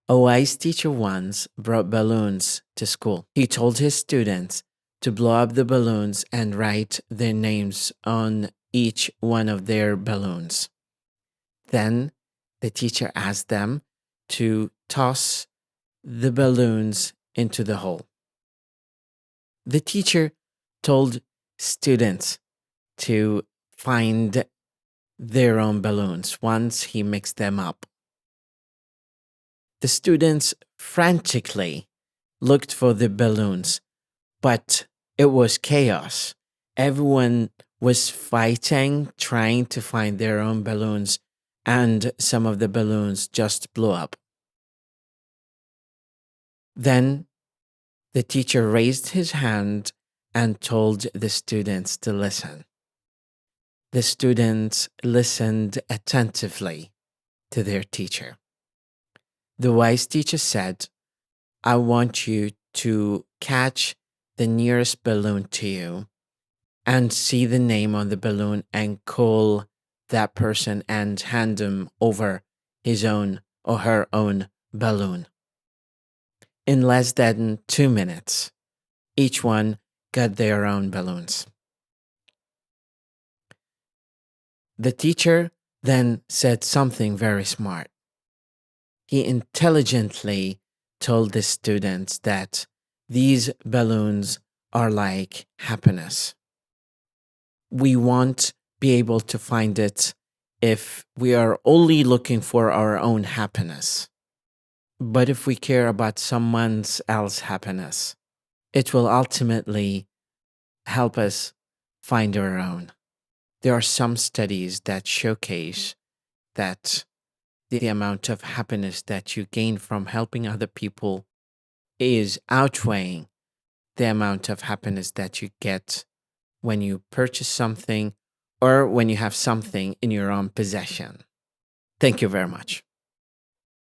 A wise teacher once brought balloons to school. He told his students to blow up the balloons and write their names on each one of their balloons. Then the teacher asked them to toss the balloons into the hole. The teacher told students to find their own balloons once he mixed them up. The students frantically looked for the balloons, but it was chaos. Everyone was fighting, trying to find their own balloons, and some of the balloons just blew up. Then the teacher raised his hand and told the students to listen. The students listened attentively to their teacher. The wise teacher said, I want you to catch the nearest balloon to you and see the name on the balloon and call that person and hand him over his own or her own balloon. In less than 2 minutes, each one got their own balloons. The teacher then said something very smart. He intelligently told the students that these balloons are like happiness. We won't be able to find it if we are only looking for our own happiness. But if we care about someone else's happiness, it will ultimately help us find our own. There are some studies that showcase that the amount of happiness that you gain from helping other people is outweighing the amount of happiness that you get when you purchase something or when you have something in your own possession. Thank you very much.